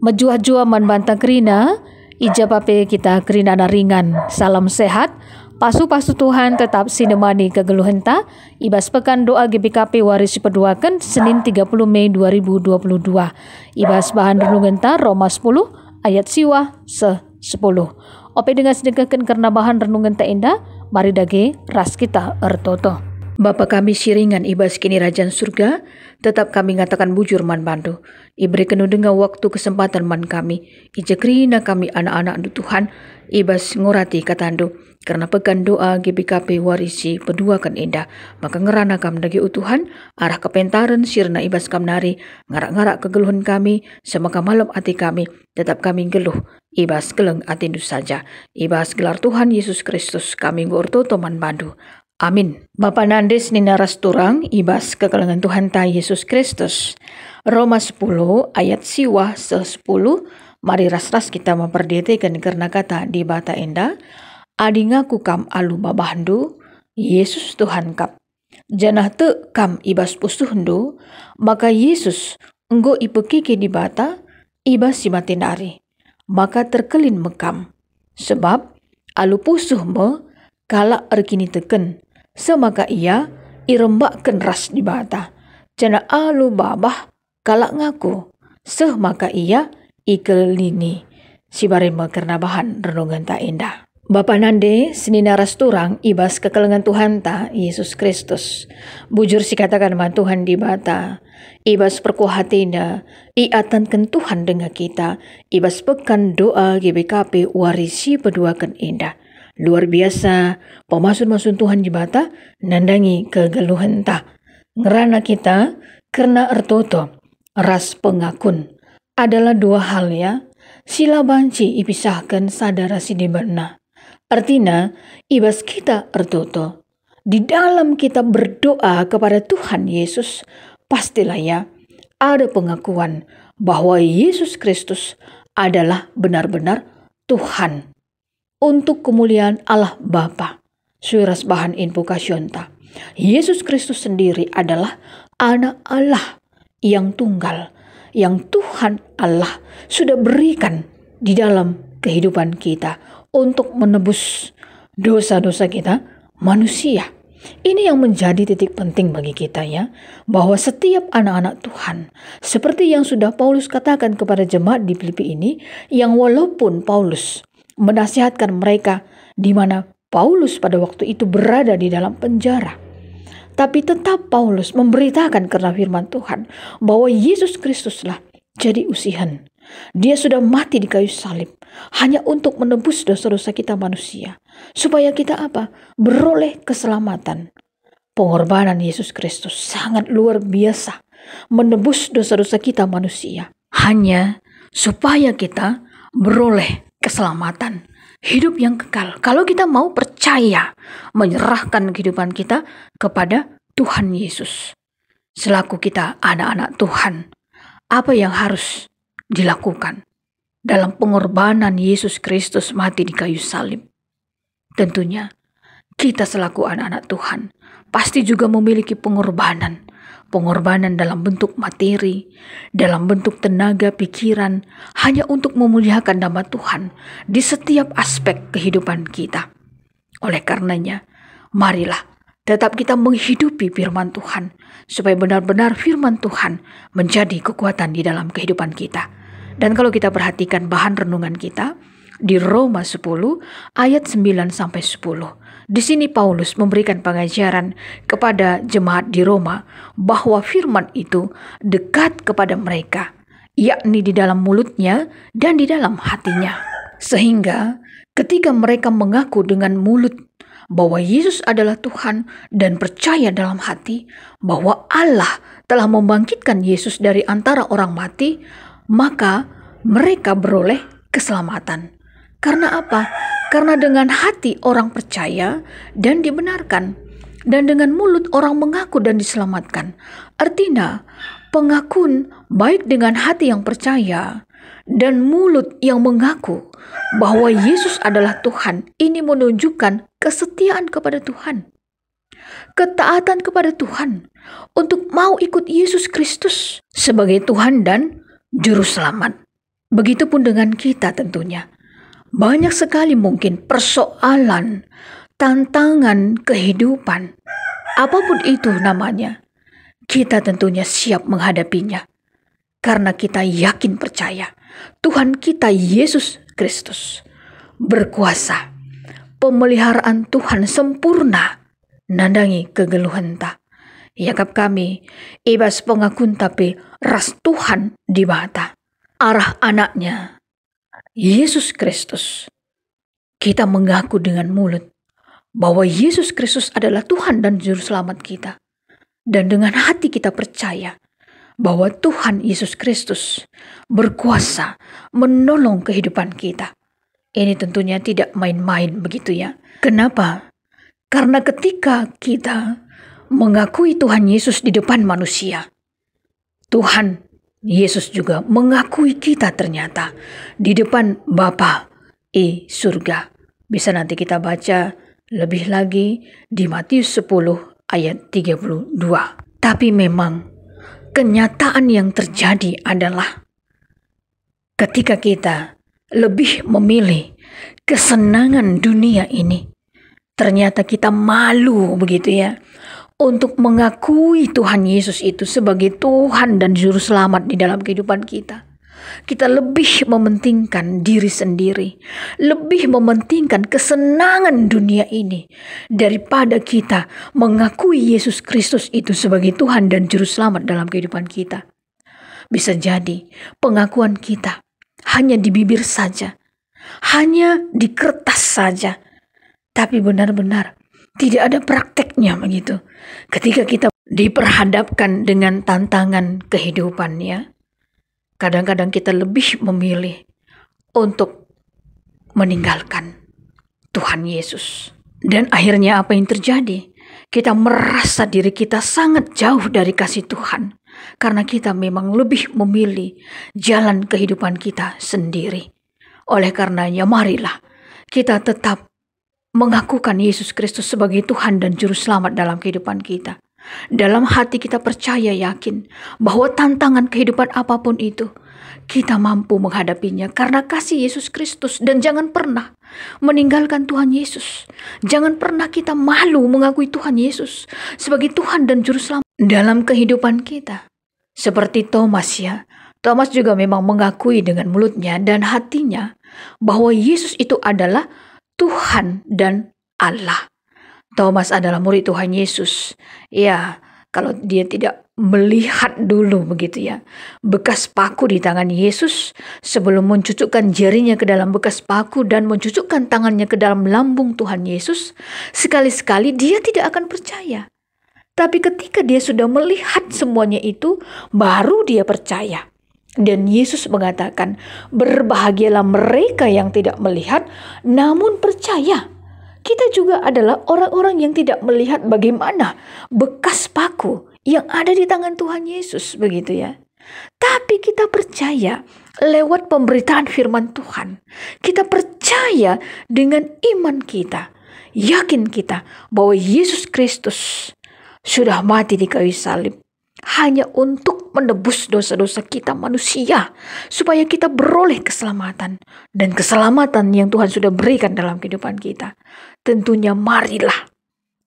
Menjua-jua man bantang kerina, ija pape kita kerina na ringan. Salam sehat. Pasu-pasu Tuhan tetap sinemani kegeluhenta. Ibas pekan doa GBKP waris peduakan Senin 30 Mei 2022. Ibas bahan renungenta Roma 10 ayat siwa 10. Ope dengan sedekahkan karena bahan renungenta indah. Mari dage ras kita ertoto. Bapa kami siringan ibas kini Rajan Surga, tetap kami ngatakan bujur man bandu. Iberi kenu dengar waktu kesempatan man kami. Ija kerina kami anak-anak Tuhan, ibas ngurati katandu. Karena pekan doa GBKP warisi peduakan indah. Maka ngerana kam dagi utuhan, arah kepentaran sirna ibas kam nari, ngarak-ngarak kegeluhan kami, semaka malam hati kami, tetap kami geluh. Ibas geleng atindu saja. Ibas gelar Tuhan Yesus Kristus kami ngurtoto man bandu. Amin. Bapa Nandes nina rasturang ibas kekelengan Tuhan ta Yesus Kristus. Roma 10 ayat siwa 10. Mari ras-ras kita memperdetekan karena kata di bata enda. Adi ngaku kam alu babahandu, Yesus Tuhan kap. Janah te kam ibas pusuhndu, maka Yesus enggo ipekiki di bata, ibas si matinari. Maka terkelin mekam. Sebab alu pusuh me kalak erkini teken. Semaka ia irembakkan ras di bata. Jana alu babah kalak ngaku. Semaka ia ikelini. Si barema karena bahan renungan tak indah. Bapa Nande senina rasturang ibas kekelengan Tuhan ta Yesus Kristus. Bujur si katakan man Tuhan di bata. Ibas perkuhatina iatankan Tuhan dengan kita. Ibas pekan doa GBKP warisi peduakan indah. Luar biasa pemasun-masun Tuhan di bata nandangi kegeluhan ta. Ngerana kita karena ertoto ras pengakun adalah dua hal ya. Sila banci ipisahkan sadara sidiberna. Artinya ibas kita ertoto di dalam kita berdoa kepada Tuhan Yesus, pastilah ya ada pengakuan bahwa Yesus Kristus adalah benar-benar Tuhan. Untuk kemuliaan Allah Bapa. Suras bahan invokasionta. Yesus Kristus sendiri adalah anak Allah yang tunggal. Yang Tuhan Allah sudah berikan di dalam kehidupan kita. Untuk menebus dosa-dosa kita manusia. Ini yang menjadi titik penting bagi kita ya. Bahwa setiap anak-anak Tuhan. Seperti yang sudah Paulus katakan kepada jemaat di Filipi ini. Yang walaupun Paulus menasihatkan mereka di mana Paulus pada waktu itu berada di dalam penjara. Tapi tetap Paulus memberitakan karena firman Tuhan bahwa Yesus Kristuslah jadi usihan. Dia sudah mati di kayu salib hanya untuk menebus dosa-dosa kita manusia. Supaya kita apa? Beroleh keselamatan. Pengorbanan Yesus Kristus sangat luar biasa menebus dosa-dosa kita manusia. Hanya supaya kita beroleh keselamatan, hidup yang kekal. Kalau kita mau percaya, menyerahkan kehidupan kita kepada Tuhan Yesus. Selaku kita anak-anak Tuhan, apa yang harus dilakukan dalam pengorbanan Yesus Kristus mati di kayu salib? Tentunya kita selaku anak-anak Tuhan pasti juga memiliki pengorbanan. Pengorbanan dalam bentuk materi, dalam bentuk tenaga pikiran, hanya untuk memuliakan nama Tuhan di setiap aspek kehidupan kita. Oleh karenanya, marilah tetap kita menghidupi firman Tuhan, supaya benar-benar firman Tuhan menjadi kekuatan di dalam kehidupan kita. Dan kalau kita perhatikan bahan renungan kita, di Roma 10 ayat 9-10. Di sini Paulus memberikan pengajaran kepada jemaat di Roma bahwa firman itu dekat kepada mereka, yakni di dalam mulutnya dan di dalam hatinya. Sehingga ketika mereka mengaku dengan mulut bahwa Yesus adalah Tuhan dan percaya dalam hati bahwa Allah telah membangkitkan Yesus dari antara orang mati, maka mereka beroleh keselamatan. Karena apa? Karena dengan hati orang percaya dan dibenarkan. Dan dengan mulut orang mengaku dan diselamatkan. Artinya, pengakuan baik dengan hati yang percaya dan mulut yang mengaku bahwa Yesus adalah Tuhan. Ini menunjukkan kesetiaan kepada Tuhan. Ketaatan kepada Tuhan. Untuk mau ikut Yesus Kristus sebagai Tuhan dan Juru Selamat. Begitupun dengan kita tentunya. Banyak sekali mungkin persoalan, tantangan kehidupan, apapun itu namanya, kita tentunya siap menghadapinya. Karena kita yakin percaya Tuhan kita Yesus Kristus berkuasa. Pemeliharaan Tuhan sempurna, nandangi kegeluhan ta. Yakap kami, ibas pengakun tapi ras Tuhan di mata. Arah anaknya, Yesus Kristus. Kita mengaku dengan mulut bahwa Yesus Kristus adalah Tuhan dan Juru Selamat kita. Dan dengan hati kita percaya bahwa Tuhan Yesus Kristus berkuasa menolong kehidupan kita. Ini tentunya tidak main-main begitu ya. Kenapa? Karena ketika kita mengakui Tuhan Yesus di depan manusia, Tuhan Yesus juga mengakui kita ternyata di depan Bapa surga. Bisa nanti kita baca lebih lagi di Matius 10 ayat 32. Tapi memang kenyataan yang terjadi adalah ketika kita lebih memilih kesenangan dunia ini, ternyata kita malu begitu ya untuk mengakui Tuhan Yesus itu sebagai Tuhan dan Juru Selamat di dalam kehidupan kita. Kita lebih mementingkan diri sendiri, lebih mementingkan kesenangan dunia ini daripada kita mengakui Yesus Kristus itu sebagai Tuhan dan Juru Selamat dalam kehidupan kita. Bisa jadi pengakuan kita hanya di bibir saja, hanya di kertas saja, tapi benar-benar tidak ada prakteknya begitu. Ketika kita diperhadapkan dengan tantangan kehidupannya, kadang-kadang kita lebih memilih untuk meninggalkan Tuhan Yesus. Dan akhirnya apa yang terjadi? Kita merasa diri kita sangat jauh dari kasih Tuhan. Karena kita memang lebih memilih jalan kehidupan kita sendiri. Oleh karenanya marilah kita tetap mengakukan Yesus Kristus sebagai Tuhan dan Juru Selamat dalam kehidupan kita. Dalam hati kita percaya yakin bahwa tantangan kehidupan apapun itu, kita mampu menghadapinya karena kasih Yesus Kristus. Dan jangan pernah meninggalkan Tuhan Yesus. Jangan pernah kita malu mengakui Tuhan Yesus sebagai Tuhan dan Juru Selamat dalam kehidupan kita. Seperti Thomas ya. Thomas juga memang mengakui dengan mulutnya dan hatinya bahwa Yesus itu adalah Tuhan dan Allah. Thomas adalah murid Tuhan Yesus. Ya, kalau dia tidak melihat dulu begitu ya, bekas paku di tangan Yesus sebelum mencucukkan jarinya ke dalam bekas paku dan mencucukkan tangannya ke dalam lambung Tuhan Yesus, sekali-sekali dia tidak akan percaya. Tapi ketika dia sudah melihat semuanya itu, baru dia percaya. Dan Yesus mengatakan, berbahagialah mereka yang tidak melihat namun percaya. Kita juga adalah orang-orang yang tidak melihat bagaimana bekas paku yang ada di tangan Tuhan Yesus, begitu ya. Tapi kita percaya lewat pemberitaan firman Tuhan. Kita percaya dengan iman kita. Yakin kita bahwa Yesus Kristus sudah mati di kayu salib hanya untuk menebus dosa-dosa kita manusia, supaya kita beroleh keselamatan. Dan keselamatan yang Tuhan sudah berikan dalam kehidupan kita, tentunya marilah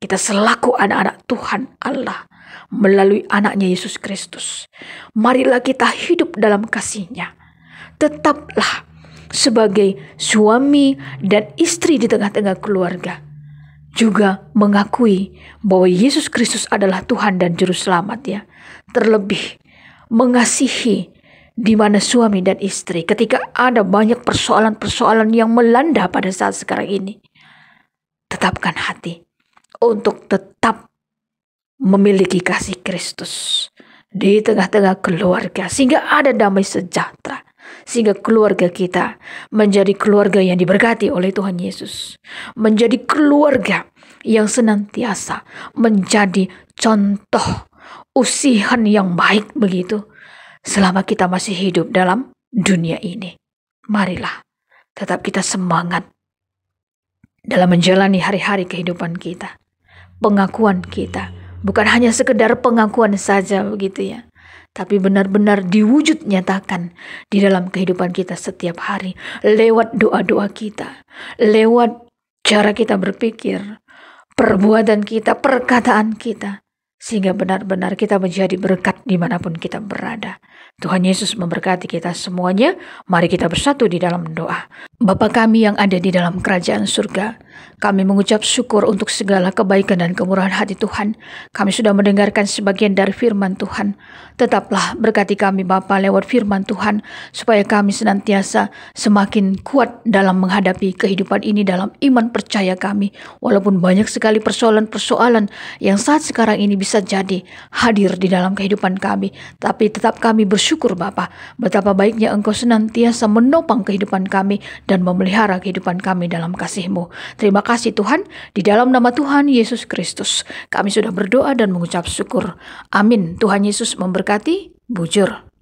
kita selaku anak-anak Tuhan Allah melalui anaknya Yesus Kristus, marilah kita hidup dalam kasih-Nya. Tetaplah sebagai suami dan istri di tengah-tengah keluarga, juga mengakui bahwa Yesus Kristus adalah Tuhan dan Juru Selamat ya. Terlebih mengasihi di mana suami dan istri ketika ada banyak persoalan-persoalan yang melanda pada saat sekarang ini. Tetapkan hati untuk tetap memiliki kasih Kristus di tengah-tengah keluarga, sehingga ada damai sejahtera, sehingga keluarga kita menjadi keluarga yang diberkati oleh Tuhan Yesus, menjadi keluarga yang senantiasa menjadi contoh usihan yang baik begitu selama kita masih hidup dalam dunia ini. Marilah tetap kita semangat dalam menjalani hari-hari kehidupan kita. Pengakuan kita bukan hanya sekedar pengakuan saja begitu ya, tapi benar-benar diwujud nyatakan di dalam kehidupan kita setiap hari. Lewat doa-doa kita, lewat cara kita berpikir, perbuatan kita, perkataan kita. Sehingga benar-benar kita menjadi berkat dimanapun kita berada. Tuhan Yesus memberkati kita semuanya. Mari kita bersatu di dalam doa. Bapa kami yang ada di dalam kerajaan surga, kami mengucap syukur untuk segala kebaikan dan kemurahan hati Tuhan. Kami sudah mendengarkan sebagian dari firman Tuhan. Tetaplah berkati kami Bapa lewat firman Tuhan, supaya kami senantiasa semakin kuat dalam menghadapi kehidupan ini dalam iman percaya kami. Walaupun banyak sekali persoalan-persoalan yang saat sekarang ini bisa jadi hadir di dalam kehidupan kami, tapi tetap kami bersyukur Bapa, betapa baiknya Engkau senantiasa menopang kehidupan kami dan memelihara kehidupan kami dalam kasih-Mu. Terima kasih Tuhan, di dalam nama Tuhan Yesus Kristus kami sudah berdoa dan mengucap syukur. Amin. Tuhan Yesus memberkati. Bujur.